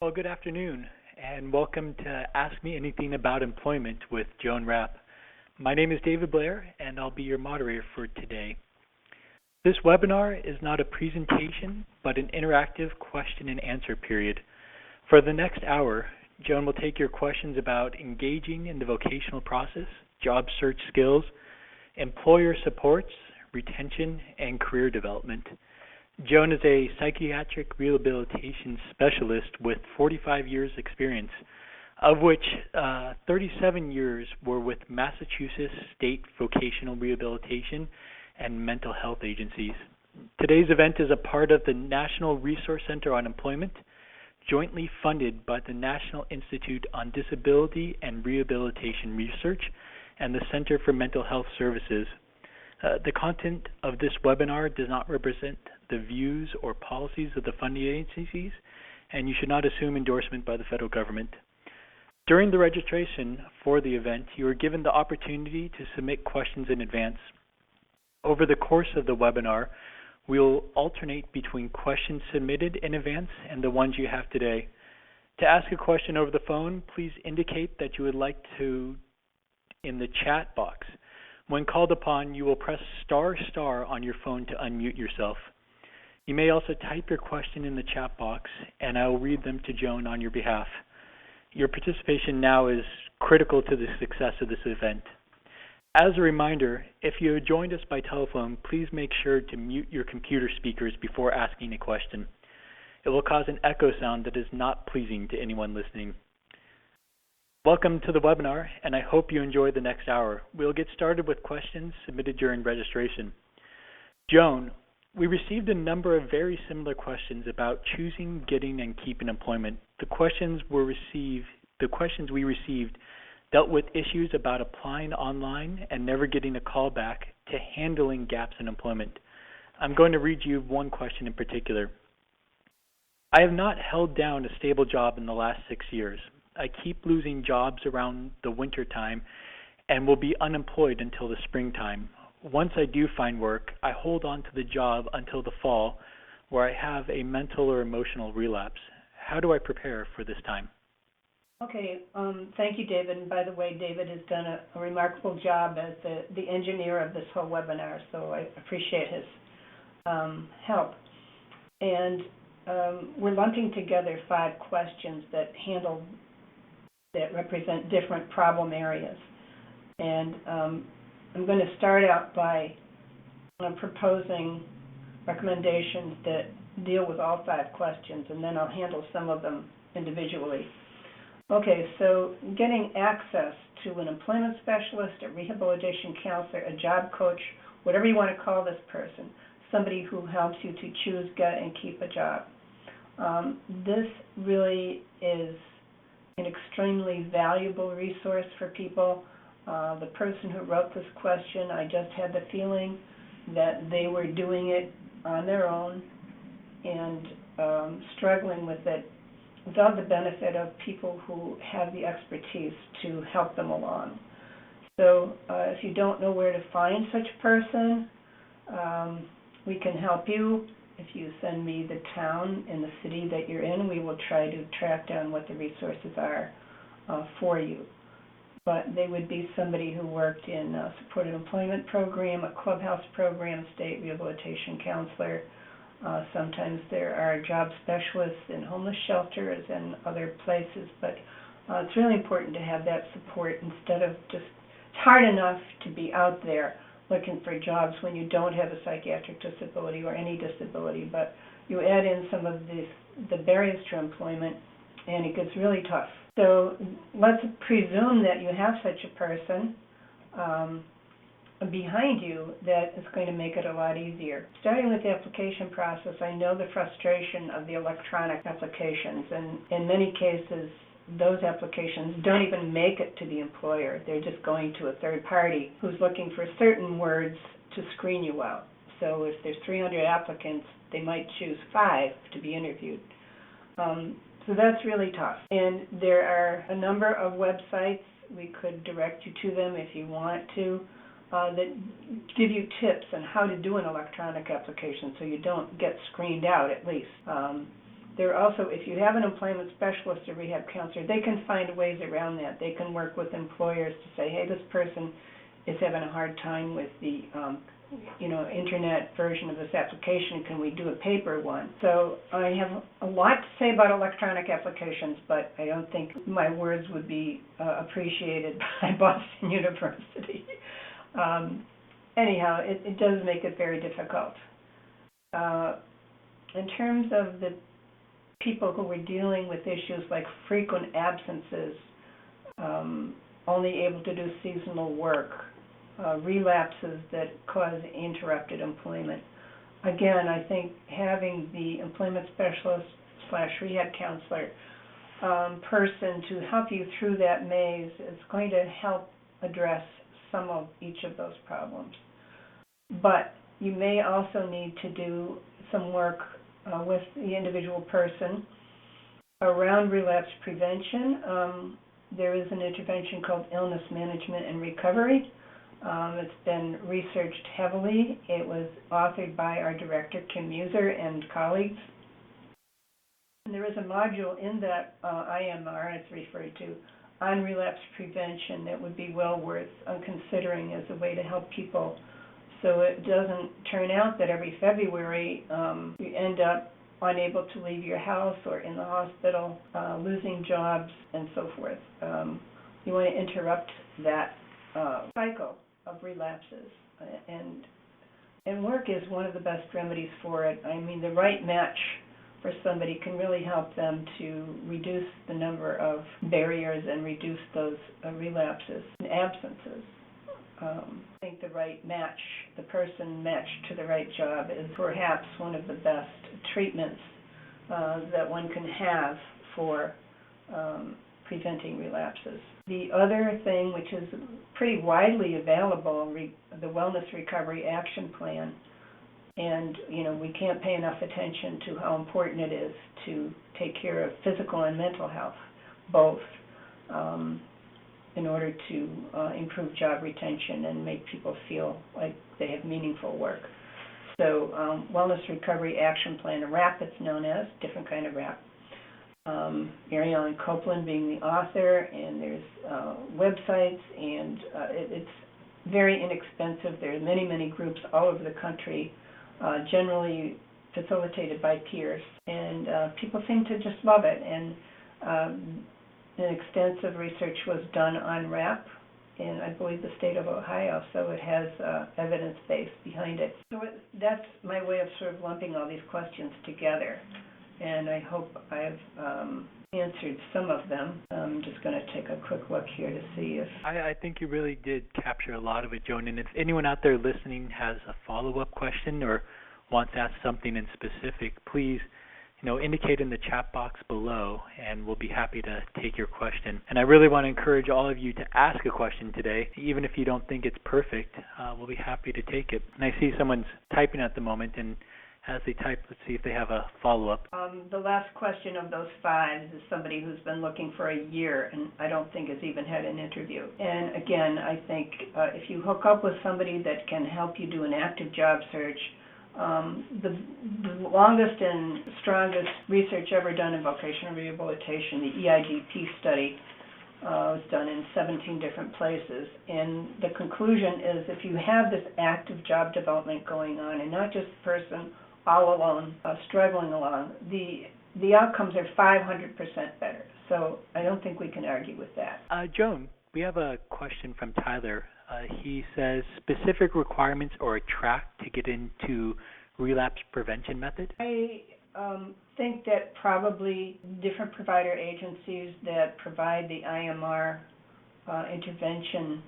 Well, good afternoon, and welcome to Ask Me Anything About Employment with Joan Rapp. My name is David Blair, and I'll be your moderator for today. This webinar is not a presentation, but an interactive question and answer period. For the next hour, Joan will take your questions about engaging in the vocational process, job search skills, employer supports, retention, and career development. Joan is a psychiatric rehabilitation specialist with 45 years experience, of which 37 years were with Massachusetts State Vocational Rehabilitation and Mental Health Agencies. Today's event is a part of the National Resource Center on Employment, jointly funded by the National Institute on Disability and Rehabilitation Research and the Center for Mental Health Services. The content of this webinar does not represent the views or policies of the funding agencies, and you should not assume endorsement by the federal government. During the registration for the event, you are given the opportunity to submit questions in advance. Over the course of the webinar, we will alternate between questions submitted in advance and the ones you have today. To ask a question over the phone, please indicate that you would like to in the chat box. When called upon, you will press star on your phone to unmute yourself. You may also type your question in the chat box, and I will read them to Joan on your behalf. Your participation now is critical to the success of this event. As a reminder, if you have joined us by telephone, please make sure to mute your computer speakers before asking a question. It will cause an echo sound that is not pleasing to anyone listening. Welcome to the webinar, and I hope you enjoy the next hour. We'll get started with questions submitted during registration. Joan, we received a number of very similar questions about choosing, getting, and keeping employment. The questions we received dealt with issues about applying online and never getting a call back to handling gaps in employment. I'm going to read you one question in particular. I have not held down a stable job in the last 6 years. I keep losing jobs around the winter time and will be unemployed until the springtime. Once I do find work, I hold on to the job until the fall, where I have a mental or emotional relapse. How do I prepare for this time? Okay, thank you, David. And by the way, David has done a remarkable job as the engineer of this whole webinar, so I appreciate his help. And we're lumping together 5 questions that represent different problem areas. And I'm going to start out by proposing recommendations that deal with all 5 questions, and then I'll handle some of them individually. Okay, so getting access to an employment specialist, a rehabilitation counselor, a job coach, whatever you want to call this person, somebody who helps you to choose, get, and keep a job. This really is an extremely valuable resource for people. The person who wrote this question, I just had the feeling that they were doing it on their own and struggling with it without the benefit of people who have the expertise to help them along. So if you don't know where to find such a person, we can help you. If you send me the town and the city that you're in, we will try to track down what the resources are for you. But they would be somebody who worked in a supported employment program, a clubhouse program, state rehabilitation counselor. Sometimes there are job specialists in homeless shelters and other places, but it's really important to have that support instead of just, it's hard enough to be out there looking for jobs when you don't have a psychiatric disability or any disability, but you add in some of the barriers to employment and it gets really tough. So let's presume that you have such a person behind you that is going to make it a lot easier. Starting with the application process, I know the frustration of the electronic applications, and in many cases those applications don't even make it to the employer. They're just going to a third party who's looking for certain words to screen you out. So if there's 300 applicants, they might choose 5 to be interviewed. So that's really tough. And there are a number of websites, we could direct you to them if you want to, that give you tips on how to do an electronic application so you don't get screened out at least. there are also, if you have an employment specialist or rehab counselor, they can find ways around that. They can work with employers to say, hey, this person is having a hard time with the internet version of this application. Can we do a paper one? So I have a lot to say about electronic applications, but I don't think my words would be appreciated by Boston University. Anyhow, it does make it very difficult. In terms of the people who were dealing with issues like frequent absences, only able to do seasonal work, relapses that cause interrupted employment. Again, I think having the employment specialist / rehab counselor person to help you through that maze is going to help address some of each of those problems. But you may also need to do some work with the individual person around relapse prevention. There is an intervention called illness management and recovery. It's been researched heavily. It was authored by our director, Kim Muser, and colleagues. And there is a module in that IMR, it's referred to, on relapse prevention that would be well worth considering as a way to help people so it doesn't turn out that every February you end up unable to leave your house or in the hospital, losing jobs, and so forth. You want to interrupt that cycle of relapses, and work is one of the best remedies for it. I mean, the right match for somebody can really help them to reduce the number of barriers and reduce those relapses and absences. I think the right match, the person matched to the right job, is perhaps one of the best treatments that one can have for preventing relapses. The other thing, which is pretty widely available, the Wellness Recovery Action Plan, and we can't pay enough attention to how important it is to take care of physical and mental health, both, in order to improve job retention and make people feel like they have meaningful work. So Wellness Recovery Action Plan, a Rapp it's known as, different kind of Rapp. Mary Ellen Copeland being the author, and there's websites, and it's very inexpensive. There are many, many groups all over the country, generally facilitated by peers, and people seem to just love it. And an extensive research was done on Rapp in, I believe, the state of Ohio, so it has evidence base behind it. So that's my way of sort of lumping all these questions together, and I hope I've answered some of them. I'm just going to take a quick look here to see if... I think you really did capture a lot of it, Joan, and if anyone out there listening has a follow-up question or wants to ask something in specific, please indicate in the chat box below, and we'll be happy to take your question. And I really want to encourage all of you to ask a question today, even if you don't think it's perfect. We'll be happy to take it. And I see someone's typing at the moment, and as they type, let's see if they have a follow-up. The last question of those 5 is somebody who's been looking for a year, and I don't think has even had an interview. And again, I think if you hook up with somebody that can help you do an active job search, the longest and strongest research ever done in vocational rehabilitation, the EIDP study, was done in 17 different places. And the conclusion is if you have this active job development going on and not just the person all alone struggling along, the outcomes are 500% better. So I don't think we can argue with that. Joan, we have a question from Tyler. He says, specific requirements or a track to get into relapse prevention method? I think that probably different provider agencies that provide the IMR intervention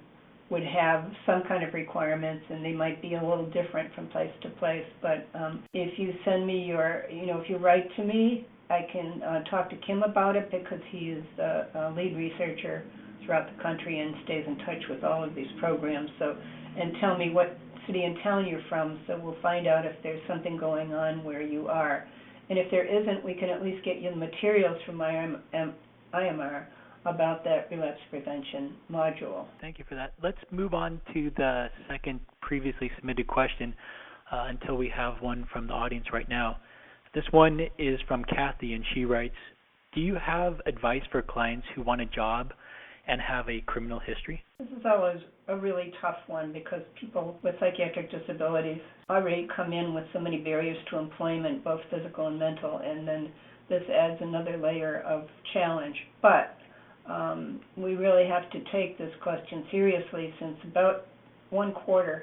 would have some kind of requirements, and they might be a little different from place to place. But if you send me your, if you write to me, I can talk to Kim about it because he is the lead researcher throughout the country and stays in touch with all of these programs. So, and tell me what city and town you're from, so we'll find out if there's something going on where you are. And if there isn't, we can at least get you the materials from IMR about that relapse prevention module. Thank you for that. Let's move on to the second previously submitted question until we have one from the audience right now. This one is from Kathy, and she writes, do you have advice for clients who want a job and have a criminal history? This is always a really tough one because people with psychiatric disabilities already come in with so many barriers to employment, both physical and mental, and then this adds another layer of challenge. But we really have to take this question seriously, since about 1/4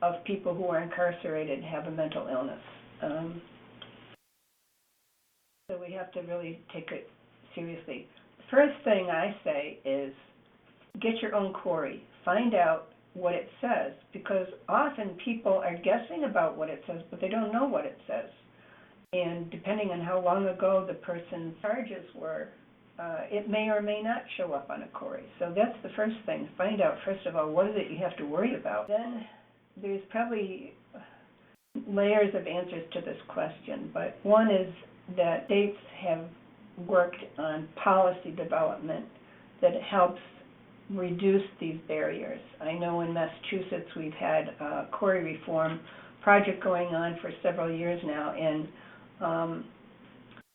of people who are incarcerated have a mental illness. So we have to really take it seriously. The first thing I say is get your own query. Find out what it says, because often people are guessing about what it says, but they don't know what it says. And depending on how long ago the person's charges were, it may or may not show up on a query. So that's the first thing. Find out, first of all, what is it you have to worry about. Then there's probably layers of answers to this question, but one is that states have worked on policy development that helps reduce these barriers. I know in Massachusetts we've had a query reform project going on for several years now, and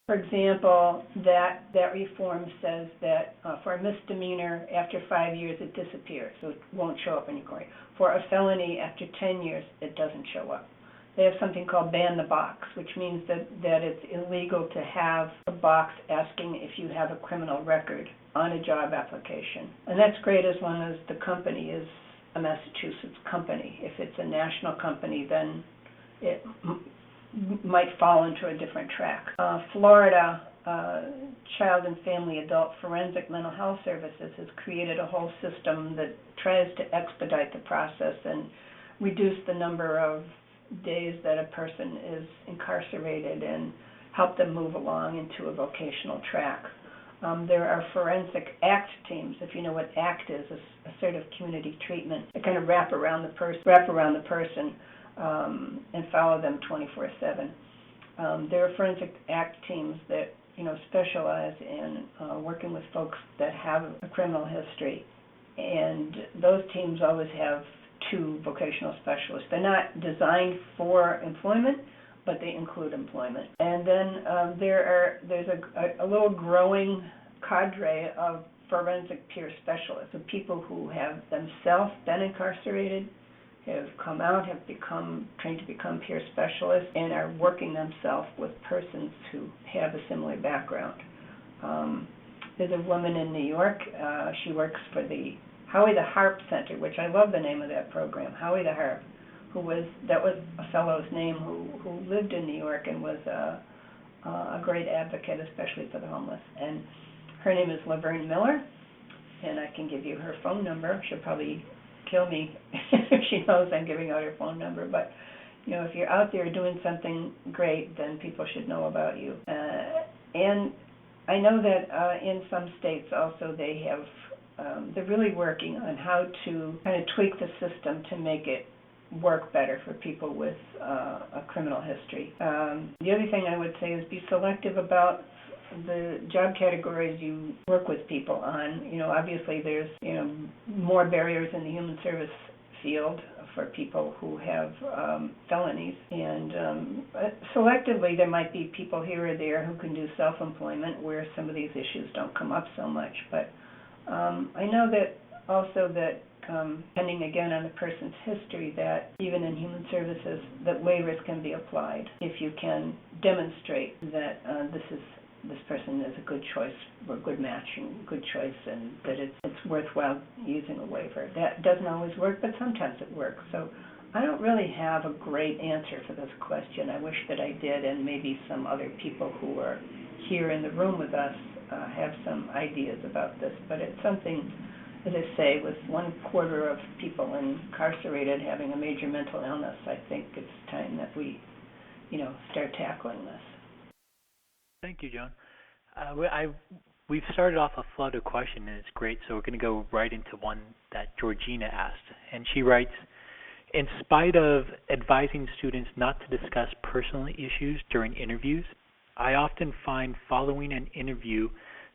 for example, that reform says that for a misdemeanor, after 5 years it disappears, so it won't show up in your query. For a felony, after 10 years, it doesn't show up. They have something called ban the box, which means that it's illegal to have a box asking if you have a criminal record on a job application. And that's great as long as the company is a Massachusetts company. If it's a national company, then it might fall into a different track. Florida Child and Family Adult Forensic Mental Health Services has created a whole system that tries to expedite the process and reduce the number of days that a person is incarcerated and help them move along into a vocational track. There are forensic ACT teams, if you know what ACT is, assertive community treatment. They kind of wrap around the person and follow them 24/7. There are forensic ACT teams that specialize in working with folks that have a criminal history, and those teams always have 2 vocational specialists. They're not designed for employment, but they include employment. And then there's a little growing cadre of forensic peer specialists, so people who have themselves been incarcerated, have come out, have become trained to become peer specialists, and are working themselves with persons who have a similar background. There's a woman in New York. She works for the Howie the Harp Center, which I love the name of that program, Howie the Harp, that was a fellow's name who lived in New York and was a great advocate, especially for the homeless. And her name is Laverne Miller, and I can give you her phone number. She'll probably kill me if she knows I'm giving out her phone number, but if you're out there doing something great, then people should know about you. And I know that in some states also they have they're really working on how to kind of tweak the system to make it work better for people with a criminal history. The other thing I would say is be selective about the job categories you work with people on. Obviously there's more barriers in the human service field for people who have felonies, and selectively there might be people here or there who can do self-employment where some of these issues don't come up so much. But I know that also that depending again on the person's history, that even in human services that waivers can be applied if you can demonstrate that this person is a good choice or a good match and good choice, and that it's worthwhile using a waiver. That doesn't always work, but sometimes it works. So I don't really have a great answer for this question. I wish that I did, and maybe some other people who are here in the room with us have some ideas about this. But it's something, as I say, with 1/4 of people incarcerated having a major mental illness, I think it's time that we, start tackling this. Thank you, Joan. We've started off a flood of questions, and it's great, so we're going to go right into one that Georgina asked. And she writes, in spite of advising students not to discuss personal issues during interviews, I often find following an interview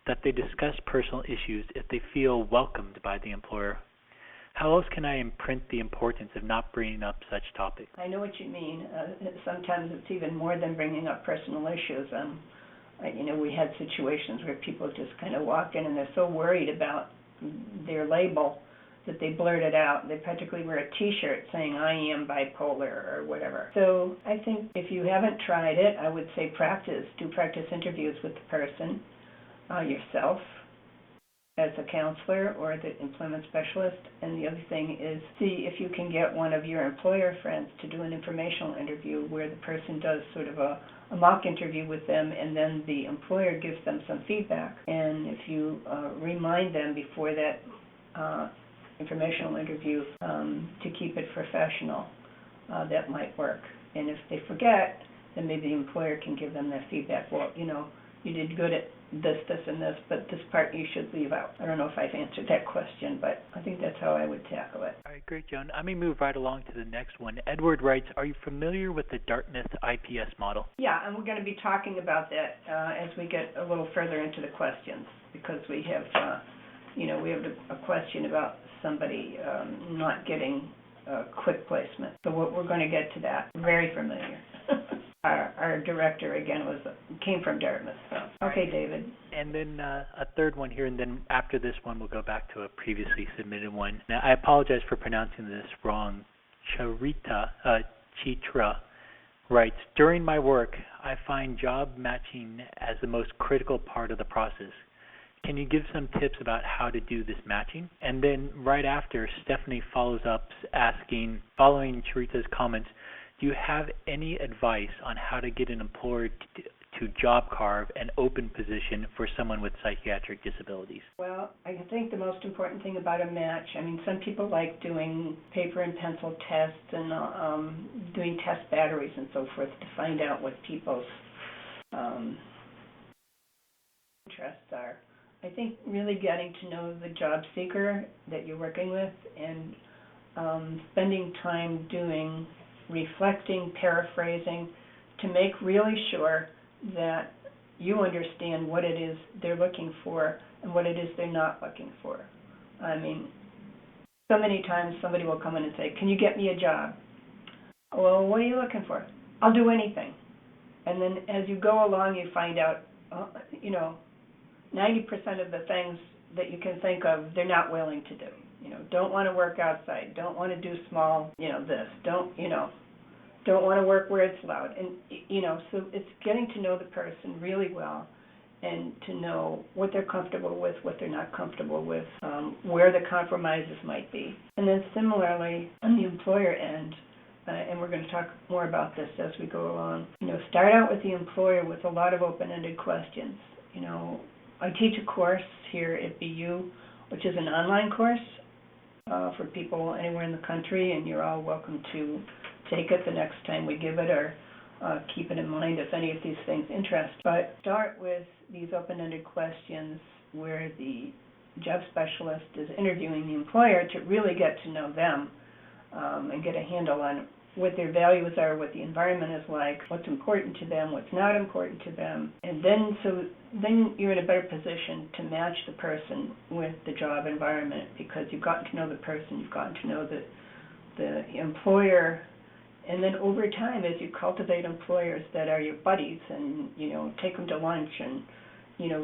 that they discuss personal issues if they feel welcomed by the employer. How else can I imprint the importance of not bringing up such topics? I know what you mean. Sometimes it's even more than bringing up personal issues. We had situations where people just kind of walk in and they're so worried about their label that they blurt it out. They practically wear a T-shirt saying, "I am bipolar," or whatever. So I think if you haven't tried it, I would say do practice interviews with the person yourself as a counselor or the employment specialist. And the other thing is see if you can get one of your employer friends to do an informational interview where the person does sort of a mock interview with them, and then the employer gives them some feedback. And if you remind them before that informational interview to keep it professional, that might work. And if they forget, then maybe the employer can give them that feedback. Well, you did good at this, and this, but this part you should leave out. I don't know if I've answered that question, but I think that's how I would tackle it. All right, great, Joan. I'm going to move right along to the next one. Edward writes, are you familiar with the Dartmouth IPS model? Yeah, and we're going to be talking about that as we get a little further into the questions, because we have, we have a question about somebody not getting a quick placement. So we're going to get to that. Very familiar. Our director, again, came from Dartmouth. So. Okay, David. And then a third one here, and then after this one, we'll go back to a previously submitted one. Now, I apologize for pronouncing this wrong. Chitra writes, during my work, I find job matching as the most critical part of the process. Can you give some tips about how to do this matching? And then right after, Stephanie follows up asking, following Charita's comments, do you have any advice on how to get an employer to job carve an open position for someone with psychiatric disabilities? Well, I think the most important thing about a match, some people like doing paper and pencil tests and doing test batteries and so forth to find out what people's interests are. I think really getting to know the job seeker that you're working with and spending time reflecting, paraphrasing, to make really sure that you understand what it is they're looking for and what it is they're not looking for. So many times somebody will come in and say, can you get me a job? Well, what are you looking for? I'll do anything. And then as you go along, you find out, 90% of the things that you can think of, they're not willing to do. Don't want to work outside, don't want to do small, this, don't want to work where it's loud. And, so it's getting to know the person really well and to know what they're comfortable with, what they're not comfortable with, where the compromises might be. And then similarly, on the employer end, and we're going to talk more about this as we go along, start out with the employer with a lot of open-ended questions. I teach a course here at BU, which is an online course for people anywhere in the country, and you're all welcome to take it the next time we give it, or keep it in mind if any of these things interest. But start with these open-ended questions where the job specialist is interviewing the employer to really get to know them and get a handle on what their values are, what the environment is like, what's important to them, what's not important to them. And then you're in a better position to match the person with the job environment, because you've gotten to know the person, you've gotten to know the employer. And then over time, as you cultivate employers that are your buddies and, take them to lunch and,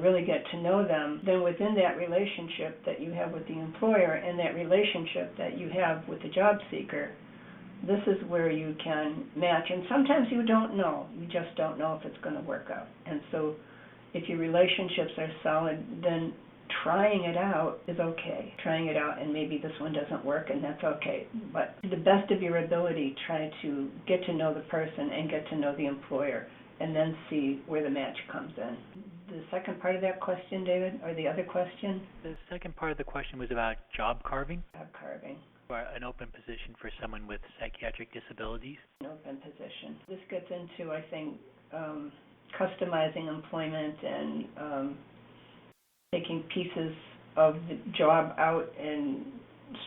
really get to know them, then within that relationship that you have with the employer and that relationship that you have with the job seeker, this is where you can match. And sometimes you don't know. You just don't know if it's going to work out. And so if your relationships are solid, then trying it out is okay. Trying it out, and maybe this one doesn't work, and that's okay. But to the best of your ability, try to get to know the person and get to know the employer, and then see where the match comes in. The second part of that question, David, or the other question? The second part of the question was about job carving. Job carving. Or an open position for someone with psychiatric disabilities. An open position. This gets into, I think, customizing employment and taking pieces of the job out and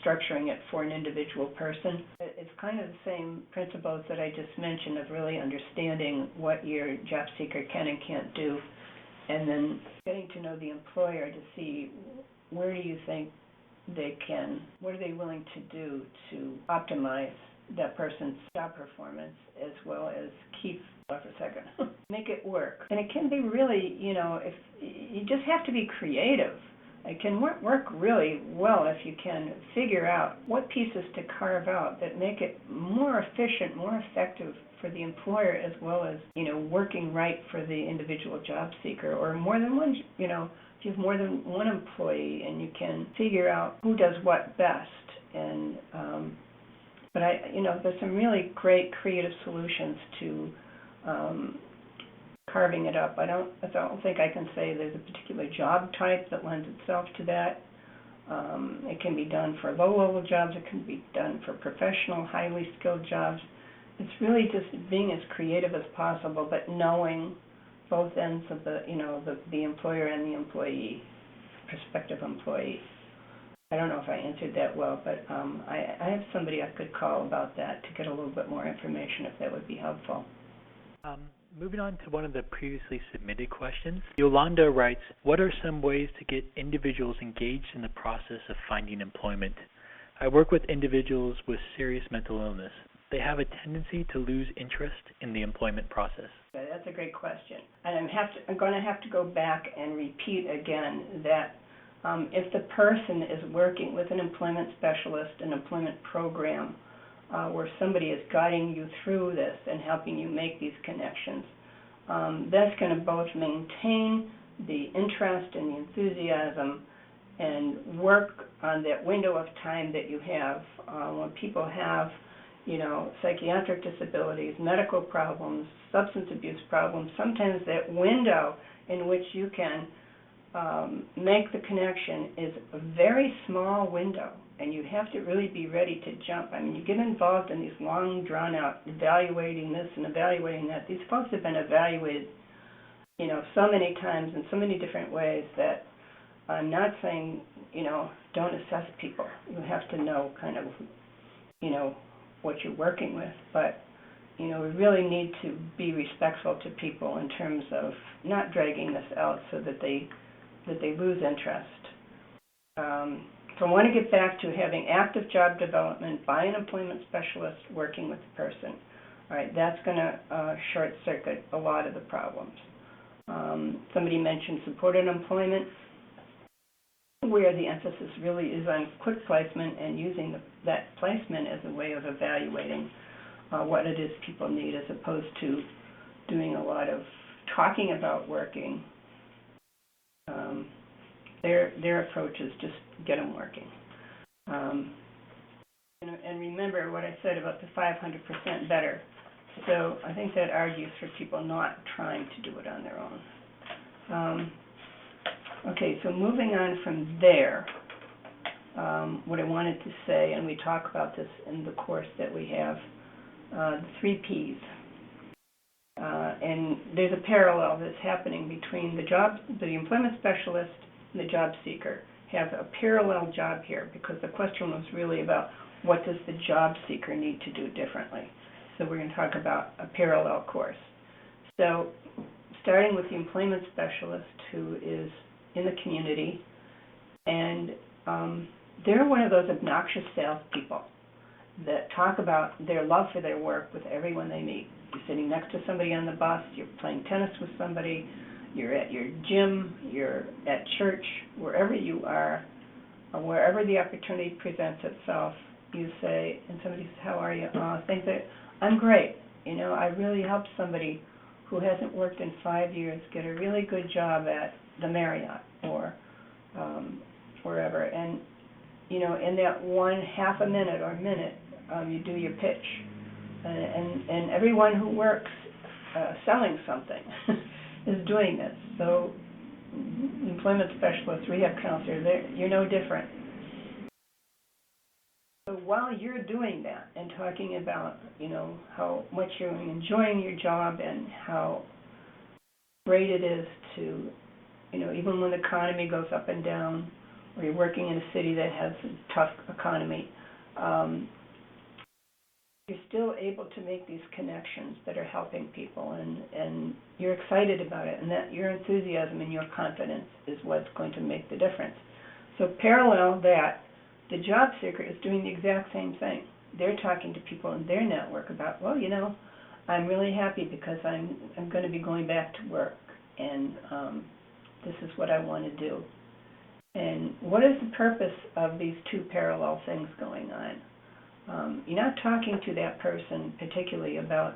structuring it for an individual person. It's kind of the same principles that I just mentioned of really understanding what your job seeker can and can't do, and then getting to know the employer to see where do you think what are they willing to do to optimize that person's job performance, as well as keep, for a second, make it work. And it can be really, if you just have to be creative. It can work really well if you can figure out what pieces to carve out that make it more efficient, more effective for the employer, as well as, working right for the individual job seeker, or more than one, if you have more than one employee and you can figure out who does what best. And but there's some really great creative solutions to carving it up. I don't think I can say there's a particular job type that lends itself to that. It can be done for low-level jobs. It can be done for professional, highly skilled jobs. It's really just being as creative as possible, but knowing both ends of the employer and the employee, prospective employee. I don't know if I answered that well, but I have somebody I could call about that to get a little bit more information, if that would be helpful. Moving on to one of the previously submitted questions, Yolanda writes, what are some ways to get individuals engaged in the process of finding employment? I work with individuals with serious mental illness. They have a tendency to lose interest in the employment process. Okay, that's a great question. And I'm going to have to go back and repeat again that if the person is working with an employment specialist, an employment program, where somebody is guiding you through this and helping you make these connections, that's going to both maintain the interest and the enthusiasm and work on that window of time that you have when people have, psychiatric disabilities, medical problems, substance abuse problems. Sometimes that window in which you can make the connection is a very small window, and you have to really be ready to jump. I mean, you get involved in these long, drawn-out, evaluating this and evaluating that. These folks have been evaluated, so many times in so many different ways that I'm not saying, don't assess people. You have to know kind of, what you're working with, but we really need to be respectful to people in terms of not dragging this out so that they lose interest. So I want to get back to having active job development by an employment specialist working with the person. All right, that's going to short-circuit a lot of the problems. Somebody mentioned supported employment, where the emphasis really is on quick placement and using that placement as a way of evaluating what it is people need, as opposed to doing a lot of talking about working. Their approach is just get them working. And remember what I said about the 500% better. So I think that argues for people not trying to do it on their own. Okay, so moving on from there, what I wanted to say, and we talk about this in the course that we have, the 3 Ps. And there's a parallel that's happening between the employment specialist and the job seeker. Have a parallel job here, because the question was really about what does the job seeker need to do differently. So we're going to talk about a parallel course. So starting with the employment specialist, who is in the community, and they're one of those obnoxious salespeople that talk about their love for their work with everyone they meet. You're sitting next to somebody on the bus, you're playing tennis with somebody, you're at your gym, you're at church, wherever you are, or wherever the opportunity presents itself, you say, and somebody says, how are you? I think that I'm great. I really helped somebody who hasn't worked in 5 years get a really good job at the Marriott or wherever. And, in that one half a minute or minute, you do your pitch. And everyone who works selling something is doing this. So employment specialists, rehab counselors, you're no different. So while you're doing that and talking about, how much you're enjoying your job and how great it is to, even when the economy goes up and down, or you're working in a city that has a tough economy, you're still able to make these connections that are helping people, and you're excited about it, and that your enthusiasm and your confidence is what's going to make the difference. So parallel that The job seeker is doing the exact same thing. They're talking to people in their network about, well, I'm really happy because I'm going to be going back to work, and this is what I want to do. And what is the purpose of these two parallel things going on? You're not talking to that person particularly about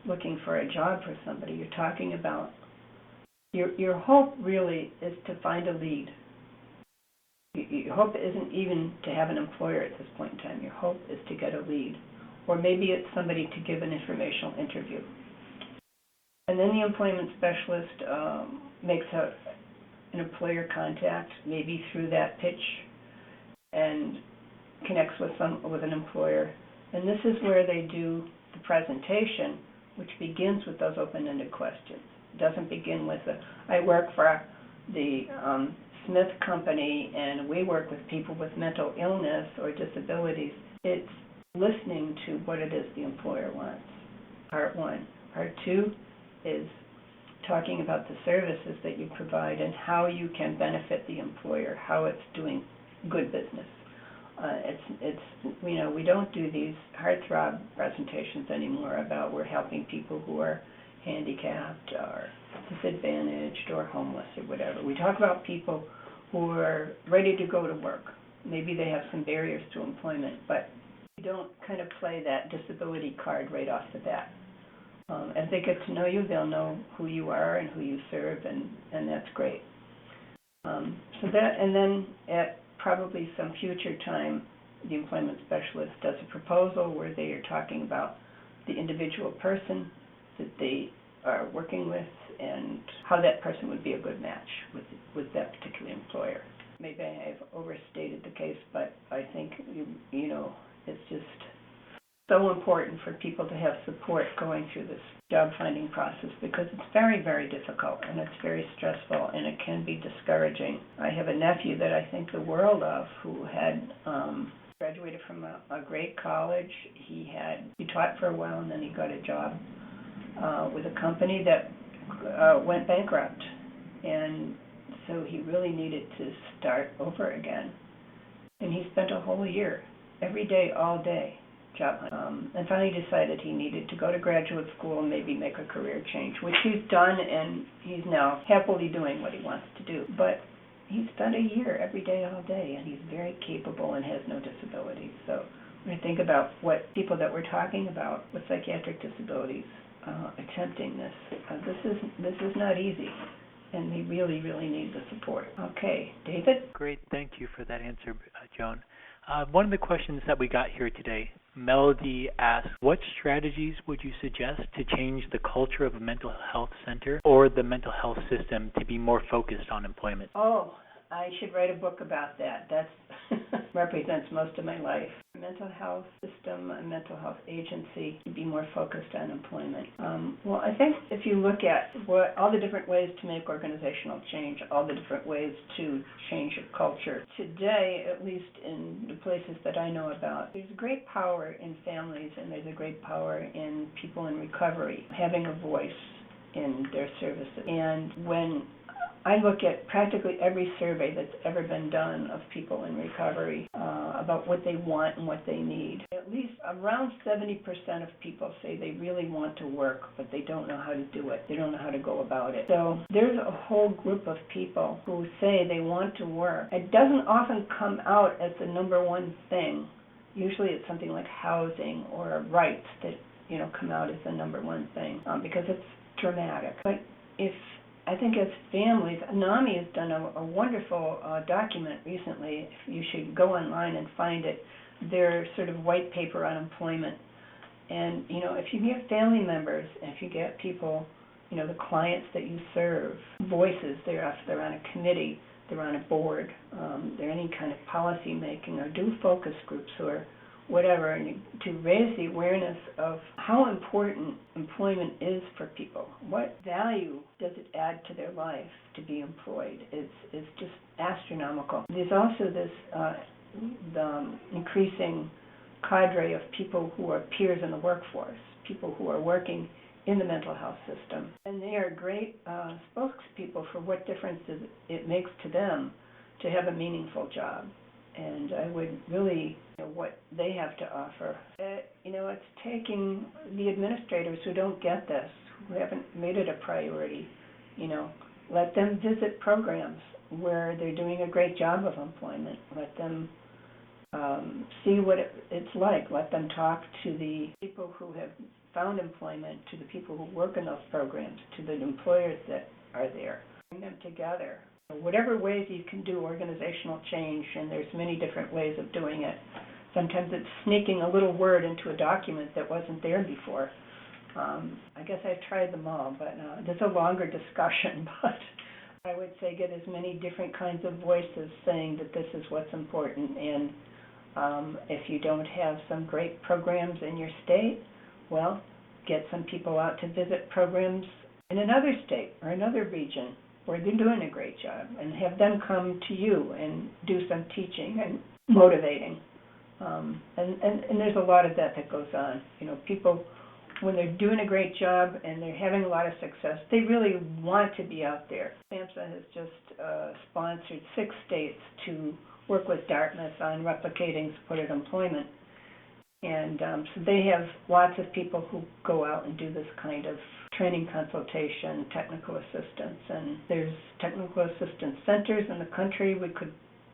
looking for a job for somebody. You're talking about your hope really is to find a lead. Your hope isn't even to have an employer at this point in time. Your hope is to get a lead. Or maybe it's somebody to give an informational interview. And then the employment specialist makes an employer contact, maybe through that pitch, and connects with an employer. And this is where they do the presentation, which begins with those open-ended questions. It doesn't begin with I work for the Smith Company, and we work with people with mental illness or disabilities. It's listening to what it is the employer wants, part one. Part two is talking about the services that you provide and how you can benefit the employer, how it's doing good business. We don't do these heartthrob presentations anymore about we're helping people who are handicapped or disadvantaged or homeless or whatever. We talk about people who are ready to go to work. Maybe they have some barriers to employment, but we don't kind of play that disability card right off the bat. As they get to know you, they'll know who you are and who you serve, and that's great. And then at probably some future time, the employment specialist does a proposal where they are talking about the individual person that they are working with and how that person would be a good match with that particular employer. Maybe I have overstated the case, but I think it's just so important for people to have support going through this job finding process because it's very, very difficult and it's very stressful and it can be discouraging. I have a nephew that I think the world of who had graduated from a great college. He taught for a while and then he got a job with a company that went bankrupt, and so he really needed to start over again. And he spent a whole year, every day, all day, job hunting, and finally decided he needed to go to graduate school and maybe make a career change, which he's done, and he's now happily doing what he wants to do. But he spent a year, every day, all day, and he's very capable and has no disabilities. So when I think about what people that we're talking about with psychiatric disabilities attempting this, this is not easy, and they really, really need the support. Okay, David? Great, thank you for that answer, Joan. One of the questions that we got here today, Melody asked, what strategies would you suggest to change the culture of a mental health center or the mental health system to be more focused on employment? Oh, I should write a book about that. That represents most of my life. A mental health system, a mental health agency to be more focused on employment. Well, I think if you look at all the different ways to make organizational change, all the different ways to change a culture, today, at least in the places that I know about, there's a great power in families and there's a great power in people in recovery having a voice in their services. And when I look at practically every survey that's ever been done of people in recovery about what they want and what they need. At least around 70% of people say they really want to work, but they don't know how to do it. They don't know how to go about it. So there's a whole group of people who say they want to work. It doesn't often come out as the number one thing. Usually it's something like housing or rights that come out as the number one thing because it's dramatic. But I think as families, NAMI has done a wonderful document recently. You should go online and find it. Their sort of white paper on employment. And, if you get family members, if you get people, the clients that you serve, voices, they're on a committee, they're on a board, they're any kind of policy making or do focus groups or whatever, and to raise the awareness of how important employment is for people. What value does it add to their life to be employed? It's just astronomical. There's also this the increasing cadre of people who are peers in the workforce, people who are working in the mental health system. And they are great spokespeople for what difference it makes to them to have a meaningful job and I would really know what they have to offer. It's taking the administrators who don't get this, who haven't made it a priority, let them visit programs where they're doing a great job of employment. Let them see what it's like. Let them talk to the people who have found employment, to the people who work in those programs, to the employers that are there. Bring them together. Whatever ways you can do organizational change, and there's many different ways of doing it. Sometimes it's sneaking a little word into a document that wasn't there before. I guess I've tried them all, but there's a longer discussion, but I would say get as many different kinds of voices saying that this is what's important. And if you don't have some great programs in your state, well, get some people out to visit programs in another state or another region where they're doing a great job, and have them come to you and do some teaching and motivating. And there's a lot of that goes on. People, when they're doing a great job and they're having a lot of success, they really want to be out there. SAMHSA has just sponsored 6 states to work with Dartmouth on replicating supported employment. And so they have lots of people who go out and do this kind of training, consultation, technical assistance. And there's technical assistance centers in the country. We could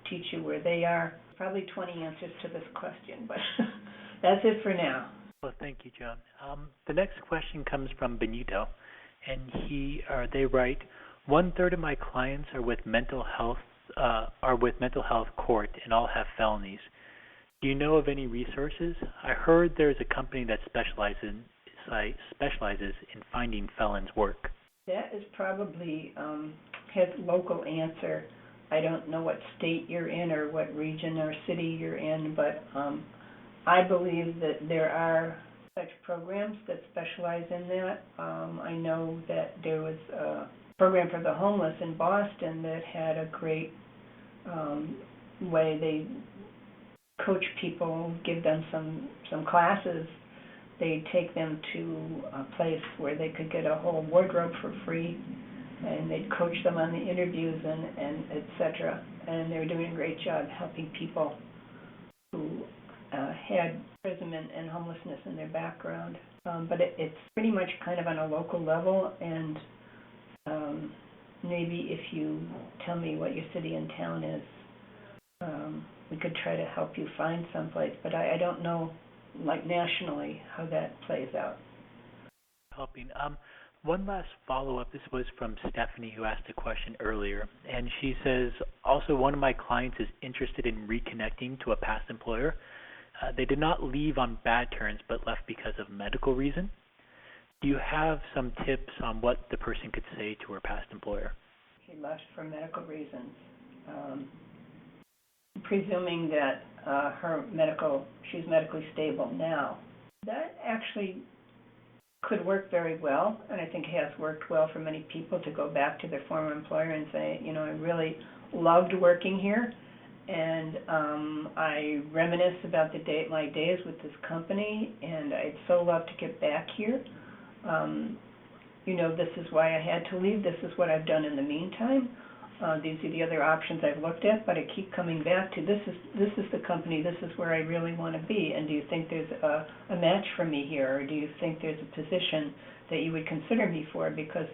teach you where they are. Probably 20 answers to this question, but that's it for now. Well, thank you, Joan. The next question comes from Benito, and they write, 1/3 of my clients are with mental health court and all have felonies. Do you know of any resources? I heard there's a company that specializes in finding felons work. That is probably has local answer. I don't know what state you're in or what region or city you're in, but I believe that there are such programs that specialize in that. I know that there was a program for the homeless in Boston that had a great way they coach people, give them some classes. They take them to a place where they could get a whole wardrobe for free, and they'd coach them on the interviews and et cetera. And they were doing a great job helping people who had imprisonment and homelessness in their background. But it's pretty much kind of on a local level, and maybe if you tell me what your city and town is, we could try to help you find someplace. But I don't know, like nationally, how that plays out. Helping. One last follow-up. This was from Stephanie, who asked a question earlier, and she says, also one of my clients is interested in reconnecting to a past employer. They did not leave on bad terms, but left because of medical reason. Do you have some tips on what the person could say to her past employer? She left for medical reasons. Presuming that she's medically stable now. That actually could work very well, and I think has worked well for many people to go back to their former employer and say, I really loved working here, and I reminisce about my days with this company, and I'd so love to get back here. This is why I had to leave. This is what I've done in the meantime. These are the other options I've looked at, but I keep coming back to this is the company, this is where I really want to be, and do you think there's a match for me here, or do you think there's a position that you would consider me for, because,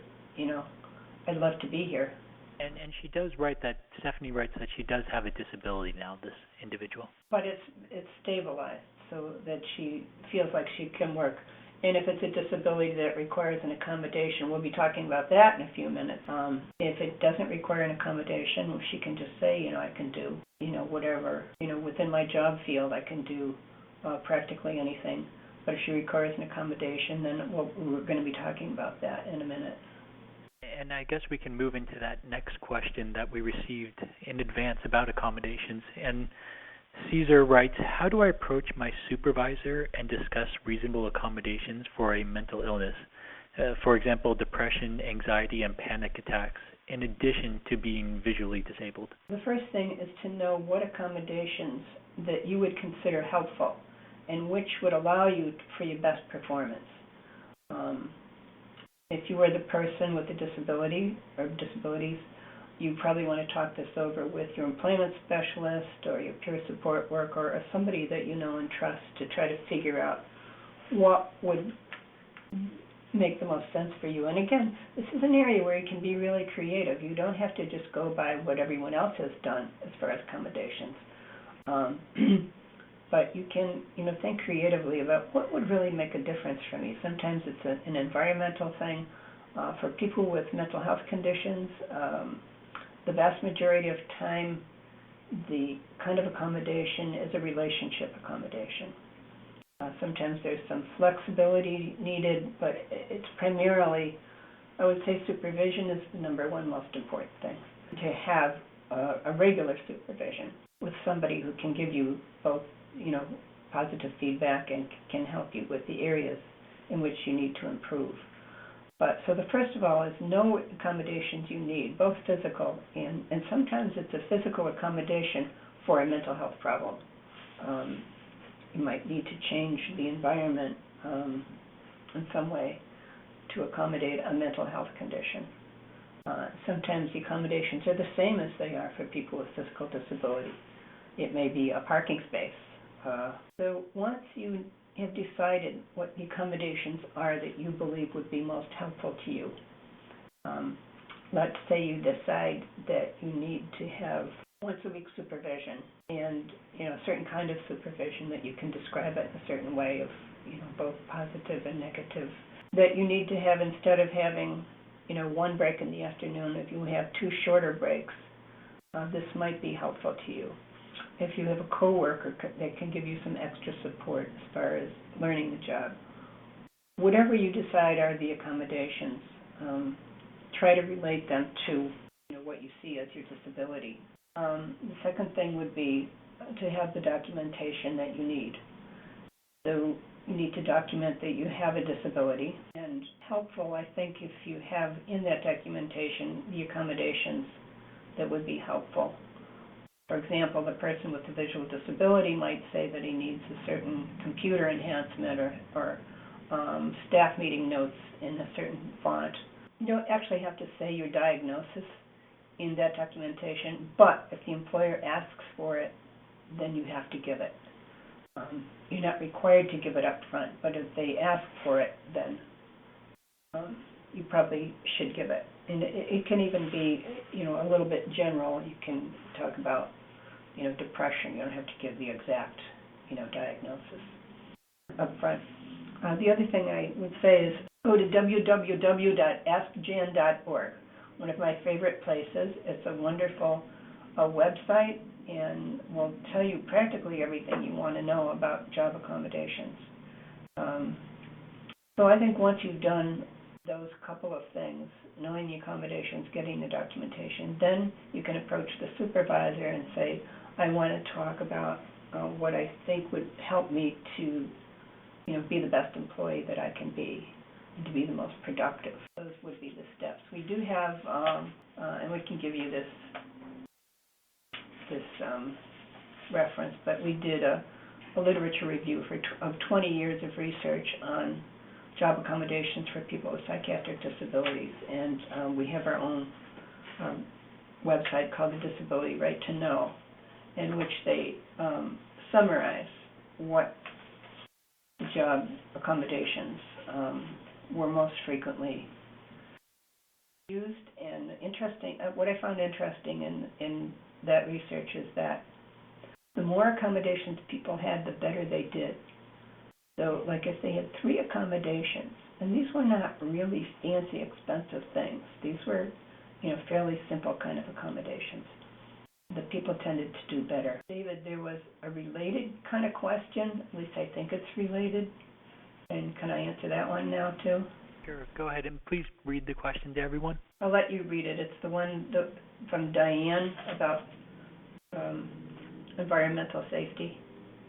I'd love to be here. And she does write that, Stephanie writes that she does have a disability now, this individual. But it's stabilized so that she feels like she can work. And if it's a disability that requires an accommodation, we'll be talking about that in a few minutes. If it doesn't require an accommodation, she can just say, I can do, whatever, within my job field, I can do practically anything. But if she requires an accommodation, then we're going to be talking about that in a minute. And I guess we can move into that next question that we received in advance about accommodations. And Caesar writes, how do I approach my supervisor and discuss reasonable accommodations for a mental illness? For example, depression, anxiety, and panic attacks, in addition to being visually disabled. The first thing is to know what accommodations that you would consider helpful and which would allow you for your best performance. If you were the person with a disability or disabilities, you probably want to talk this over with your employment specialist or your peer support worker or somebody that you know and trust to try to figure out what would make the most sense for you. And again, this is an area where you can be really creative. You don't have to just go by what everyone else has done as far as accommodations. But you can, think creatively about what would really make a difference for me. Sometimes it's an environmental thing. For people with mental health conditions, the vast majority of time, the kind of accommodation is a relationship accommodation. Sometimes there's some flexibility needed, but it's primarily, I would say supervision is the number one most important thing. To have a regular supervision with somebody who can give you both, positive feedback and can help you with the areas in which you need to improve. But so the first of all is know what accommodations you need, both physical and sometimes it's a physical accommodation for a mental health problem. You might need to change the environment in some way to accommodate a mental health condition. Sometimes the accommodations are the same as they are for people with physical disability. It may be a parking space. So once you have decided what the accommodations are that you believe would be most helpful to you, let's say you decide that you need to have once a week supervision and a certain kind of supervision that you can describe it in a certain way of both positive and negative, that you need to have, instead of having one break in the afternoon, if you have two shorter breaks, this might be helpful to you. If you have a coworker that can give you some extra support as far as learning the job, whatever you decide are the accommodations, try to relate them to what you see as your disability. The second thing would be to have the documentation that you need. So you need to document that you have a disability, and helpful, I think, if you have in that documentation the accommodations that would be helpful. For example, the person with a visual disability might say that he needs a certain computer enhancement or staff meeting notes in a certain font. You don't actually have to say your diagnosis in that documentation, but if the employer asks for it, then you have to give it. You're not required to give it up front, but if they ask for it, then you probably should give it. And it can even be, a little bit general. You can talk about, depression. You don't have to give the exact, diagnosis up front. The other thing I would say is go to www.askjan.org, one of my favorite places. It's a wonderful website and will tell you practically everything you want to know about job accommodations. So I think once you've done those couple of things, knowing the accommodations, getting the documentation, then you can approach the supervisor and say, I want to talk about what I think would help me to, be the best employee that I can be and to be the most productive. Those would be the steps. We do have, and we can give you this reference, but we did a literature review of 20 years of research on job accommodations for people with psychiatric disabilities, and we have our own website called the Disability Right to Know, in which they summarize what job accommodations were most frequently used. And interesting, what I found interesting in that research is that the more accommodations people had, the better they did. So, like if they had 3 accommodations, and these were not really fancy, expensive things. These were, fairly simple kind of accommodations. The people tended to do better. David, there was a related kind of question. At least I think it's related. And can I answer that one now, too? Sure. Go ahead and please read the question to everyone. I'll let you read it. It's the one from Diane about environmental safety.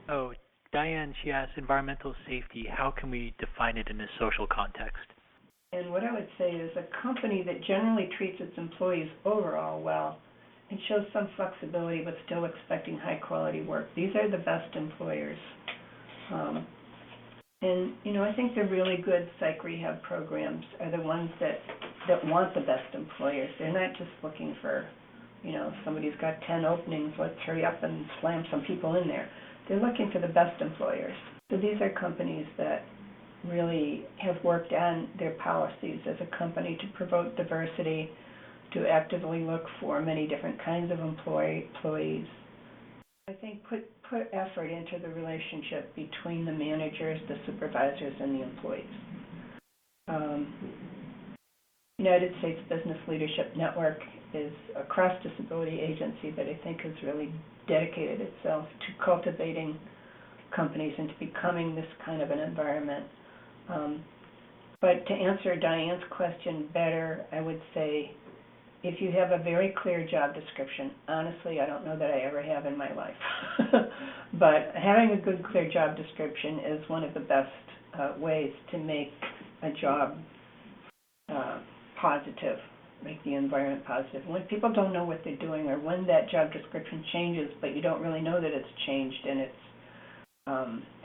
Oh, Diane, she asked, environmental safety, how can we define it in a social context? And what I would say is a company that generally treats its employees overall well and shows some flexibility but still expecting high-quality work. These are the best employers. I think the really good psych rehab programs are the ones that want the best employers. They're not just looking for If somebody's got 10 openings, let's hurry up and slam some people in there. They're looking for the best employers. So these are companies that really have worked on their policies as a company to promote diversity, to actively look for many different kinds of employees. I think put effort into the relationship between the managers, the supervisors, and the employees. United States Business Leadership Network is a cross-disability agency that I think has really dedicated itself to cultivating companies into becoming this kind of an environment. But to answer Diane's question better, I would say if you have a very clear job description, honestly, I don't know that I ever have in my life, but having a good, clear job description is one of the best ways to make a job positive, make the environment positive. When people don't know what they're doing, or when that job description changes, but you don't really know that it's changed, and it's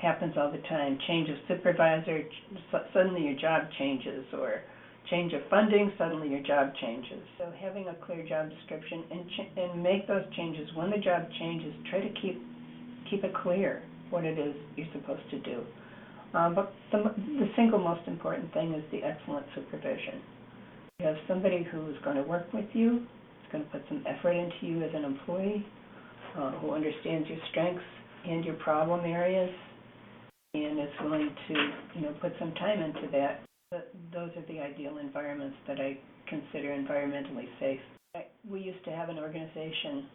happens all the time. Change of supervisor, suddenly your job changes, or change of funding, suddenly your job changes. So having a clear job description and make those changes when the job changes. Try to keep it clear what it is you're supposed to do. But the single most important thing is the excellent supervision. You have somebody who's going to work with you, is going to put some effort into you as an employee, who understands your strengths and your problem areas, and is willing to, put some time into that. Those are the ideal environments that I consider environmentally safe. We used to have an organization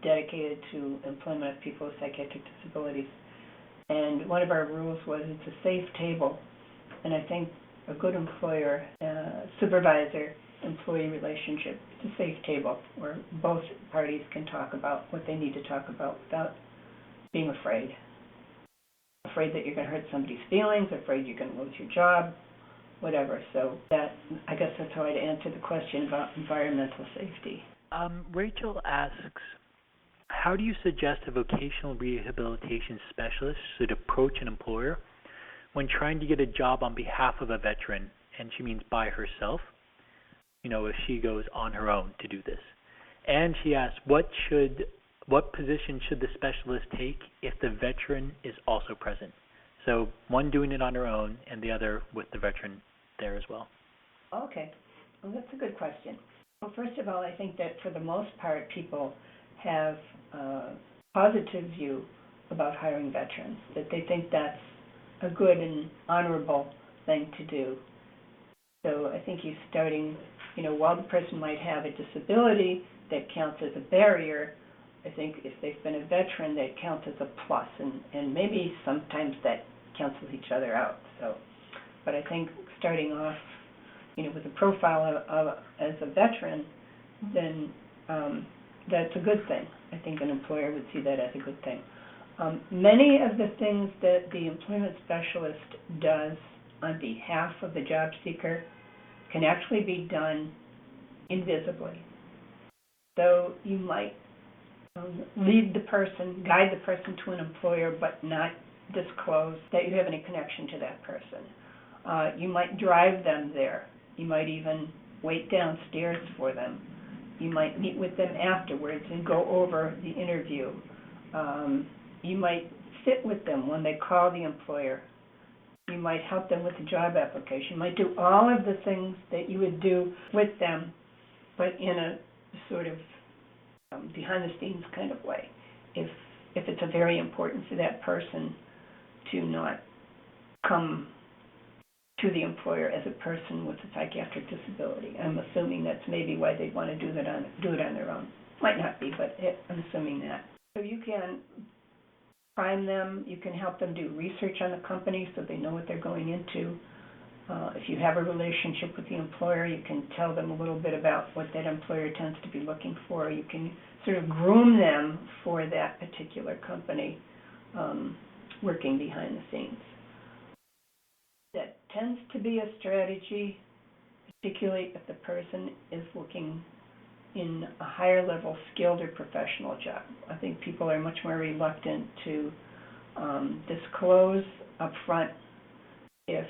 dedicated to employment of people with psychiatric disabilities, and one of our rules was it's a safe table. And I think a good employer, supervisor-employee relationship is a safe table where both parties can talk about what they need to talk about without being afraid that you're going to hurt somebody's feelings, afraid you're going to lose your job, whatever. So I guess that's how I'd answer the question about environmental safety. Rachel asks, how do you suggest a vocational rehabilitation specialist should approach an employer when trying to get a job on behalf of a veteran, and she means by herself, if she goes on her own to do this? And she asks, what position should the specialist take if the veteran is also present? So one doing it on her own and the other with the veteran there as well. Okay. Well, that's a good question. Well, first of all, I think that for the most part, people have a positive view about hiring veterans, that they think that's a good and honorable thing to do. So I think you're starting, while the person might have a disability that counts as a barrier, I think if they've been a veteran, that counts as a plus, and maybe sometimes that cancels each other out. But I think starting off, with a profile as a veteran, then that's a good thing. I think an employer would see that as a good thing. Many of the things that the employment specialist does on behalf of the job seeker can actually be done invisibly. So you might guide the person to an employer, but not disclose that you have any connection to that person. You might drive them there. You might even wait downstairs for them. You might meet with them afterwards and go over the interview. You might sit with them when they call the employer. You might help them with the job application. You might do all of the things that you would do with them, but in a sort of behind-the-scenes kind of way, if it's very important for that person to not come to the employer as a person with a psychiatric disability. I'm assuming that's maybe why they'd want to do it on their own. Might not be, but I'm assuming that. So you can prime them. You can help them do research on the company so they know what they're going into. If you have a relationship with the employer, you can tell them a little bit about what that employer tends to be looking for. You can sort of groom them for that particular company, working behind the scenes. That tends to be a strategy, particularly if the person is looking in a higher level skilled or professional job. I think people are much more reluctant to disclose up front if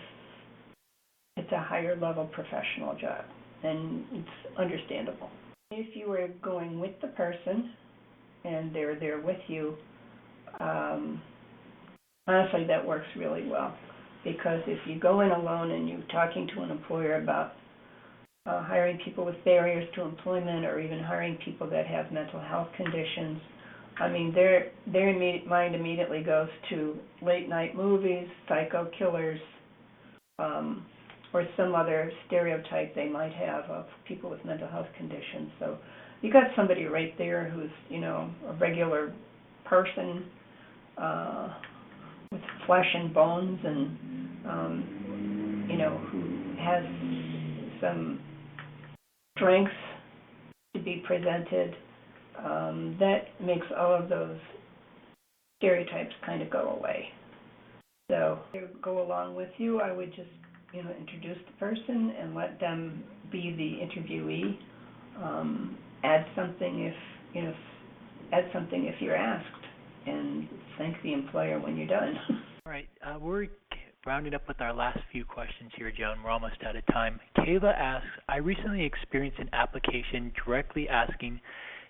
it's a higher level professional job, and it's understandable. If you were going with the person and they're there with you, honestly, that works really well. Because if you go in alone and you're talking to an employer about hiring people with barriers to employment or even hiring people that have mental health conditions, I mean, their mind immediately goes to late night movies, psycho killers, or some other stereotype they might have of people with mental health conditions. So you got somebody right there who's, a regular person with flesh and bones and, who has some strengths to be presented. That makes all of those stereotypes kind of go away. So to go along with you, I would just, introduce the person and let them be the interviewee. Add something if you're asked, and thank the employer when you're done. All right, we're rounding up with our last few questions here, Joan. We're almost out of time. Kayla asks, I recently experienced an application directly asking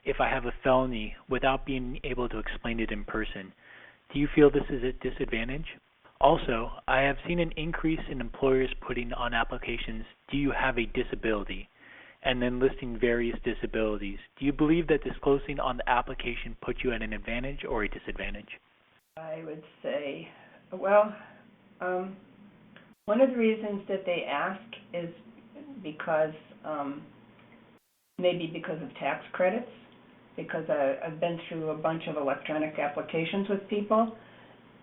if I have a felony without being able to explain it in person. Do you feel this is a disadvantage? Also, I have seen an increase in employers putting on applications, do you have a disability? And then listing various disabilities. Do you believe that disclosing on the application puts you at an advantage or a disadvantage? I would say, well, one of the reasons that they ask is because, maybe because of tax credits, because I've been through a bunch of electronic applications with people,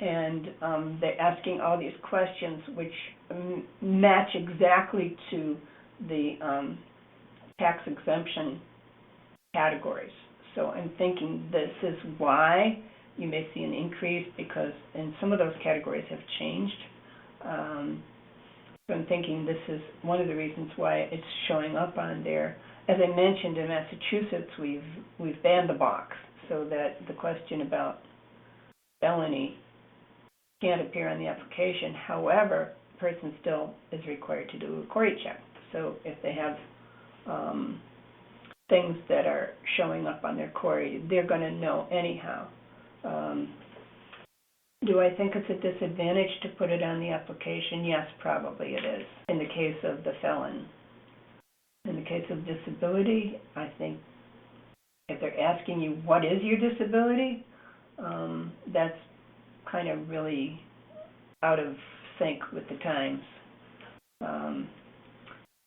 and they're asking all these questions which match exactly to the tax exemption categories. So I'm thinking this is why you may see an increase, because in some of those categories have changed. So I'm thinking this is one of the reasons why it's showing up on there. As I mentioned, in Massachusetts, we've banned the box so that the question about felony can't appear on the application. However, the person still is required to do a query check. So if they have things that are showing up on their query, they're going to know anyhow. Do I think it's a disadvantage to put it on the application? Yes, probably it is, in the case of the felon. In the case of disability, I think if they're asking you what is your disability, that's kind of really out of sync with the times.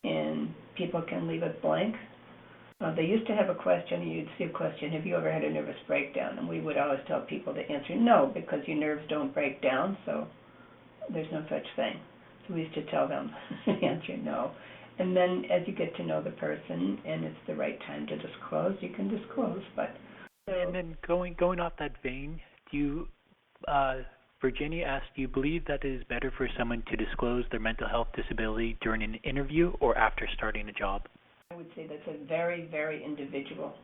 And people can leave it blank. They used to have a question, you'd see a question, have you ever had a nervous breakdown? And we would always tell people to answer no, because your nerves don't break down, so there's no such thing. So we used to tell them, answer no. And then as you get to know the person and it's the right time to disclose, you can disclose. And then going off that vein, Virginia asked, do you believe that it is better for someone to disclose their mental health disability during an interview or after starting a job? I would say that's a very, very individual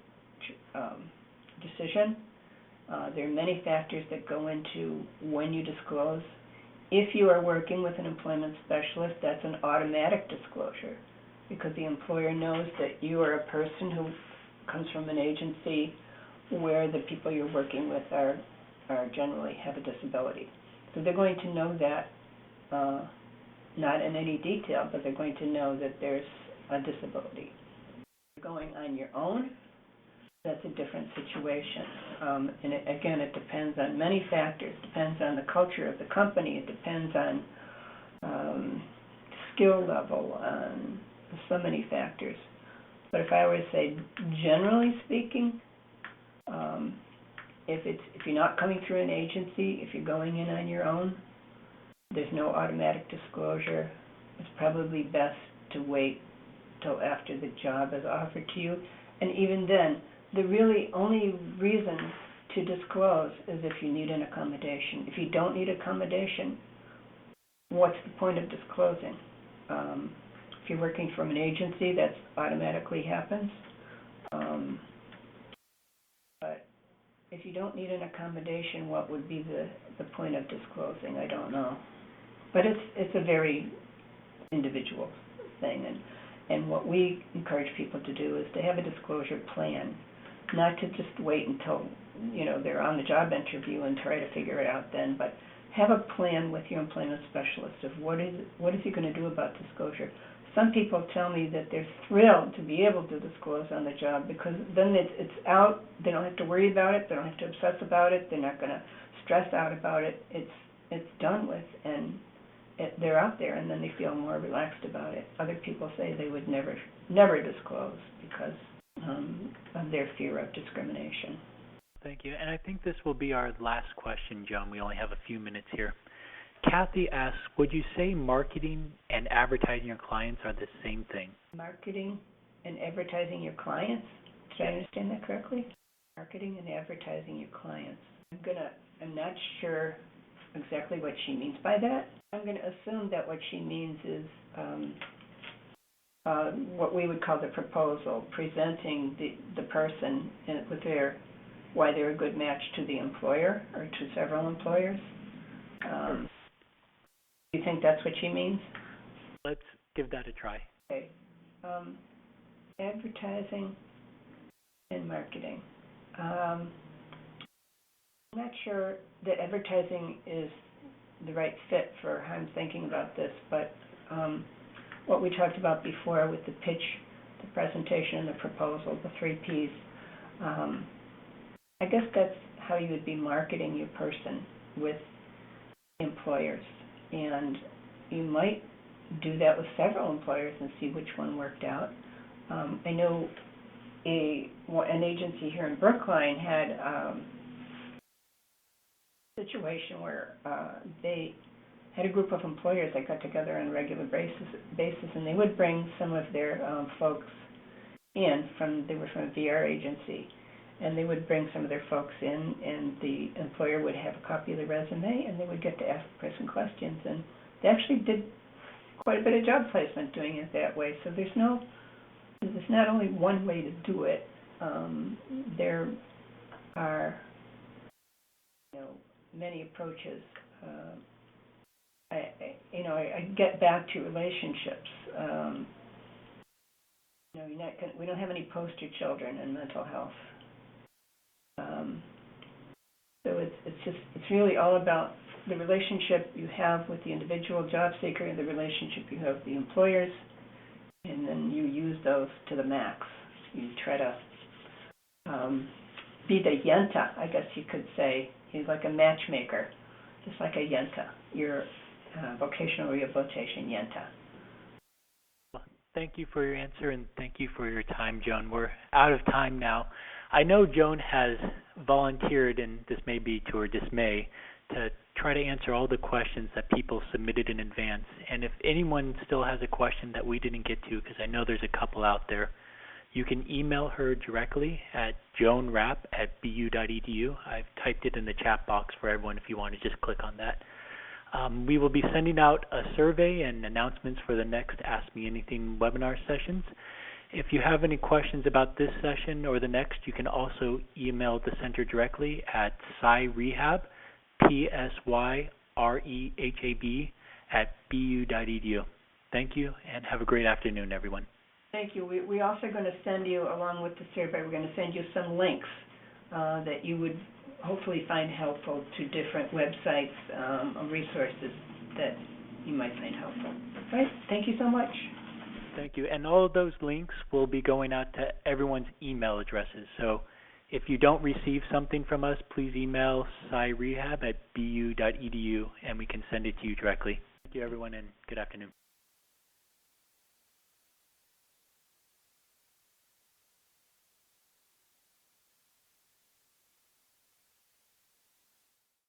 decision. There are many factors that go into when you disclose. If you are working with an employment specialist, that's an automatic disclosure, because the employer knows that you are a person who comes from an agency where the people you're working with are generally have a disability. So they're going to know that, not in any detail, but they're going to know that there's a disability. If you're going on your own, that's a different situation. And it depends on many factors. It depends on the culture of the company. It depends on skill level, on so many factors. But if I were to say, generally speaking, if you're not coming through an agency, if you're going in on your own, there's no automatic disclosure. It's probably best to wait till after the job is offered to you. And even then, the really only reason to disclose is if you need an accommodation. If you don't need accommodation, what's the point of disclosing? If you're working from an agency, that automatically happens. But if you don't need an accommodation, what would be the point of disclosing? I don't know. But it's a very individual thing. And And what we encourage people to do is to have a disclosure plan, not to just wait until, they're on the job interview and try to figure it out then, but have a plan with your employment specialist of what is he going to do about disclosure. Some people tell me that they're thrilled to be able to disclose on the job because then it's out, they don't have to worry about it, they don't have to obsess about it, they're not going to stress out about it, it's done with, and they're out there, and then they feel more relaxed about it. Other people say they would never disclose because of their fear of discrimination. Thank you. And I think this will be our last question, Joan. We only have a few minutes here. Kathy asks, would you say marketing and advertising your clients are the same thing? Marketing and advertising your clients? Did I understand that correctly? Marketing and advertising your clients. I'm not sure exactly what she means by that. I'm going to assume that what she means is what we would call the proposal, presenting the person with why they're a good match to the employer or to several employers. Do you think that's what she means? Let's give that a try. Okay. Advertising and marketing. I'm not sure that advertising is the right fit for how I'm thinking about this, but what we talked about before with the pitch, the presentation, and the proposal, the 3 Ps, I guess that's how you would be marketing your person with employers. And you might do that with several employers and see which one worked out. I know an agency here in Brookline had a situation where they had a group of employers that got together on a regular basis, and they would bring some of their folks in they were from a VR agency, and they would bring some of their folks in, and the employer would have a copy of the resume, and they would get to ask the person questions, and they actually did quite a bit of job placement doing it that way. So there's not only one way to do it. There are many approaches. I get back to relationships. We don't have any poster children in mental health. So it's really all about the relationship you have with the individual job seeker and the relationship you have with the employers, and then you use those to the max. You try to be the yenta, I guess you could say. He's like a matchmaker, just like a yenta. You're vocational rehabilitation yenta. Well, thank you for your answer, and thank you for your time, Joan. We're out of time now. I know Joan has volunteered, and this may be to her dismay, to try to answer all the questions that people submitted in advance. And if anyone still has a question that we didn't get to, because I know there's a couple out there, you can email her directly at joanrapp@bu.edu. I've typed it in the chat box for everyone if you want to just click on that. We will be sending out a survey and announcements for the next Ask Me Anything webinar sessions. If you have any questions about this session or the next, you can also email the center directly at psyrehab, PSYREHAB, @bu.edu. Thank you, and have a great afternoon, everyone. Thank you. We're also going to send you, along with the survey, we're going to send you some links that you would hopefully find helpful to different websites or resources that you might find helpful. All right. Thank you so much. Thank you. And all of those links will be going out to everyone's email addresses. So if you don't receive something from us, please email psyrehab@bu.edu, and we can send it to you directly. Thank you, everyone, and good afternoon.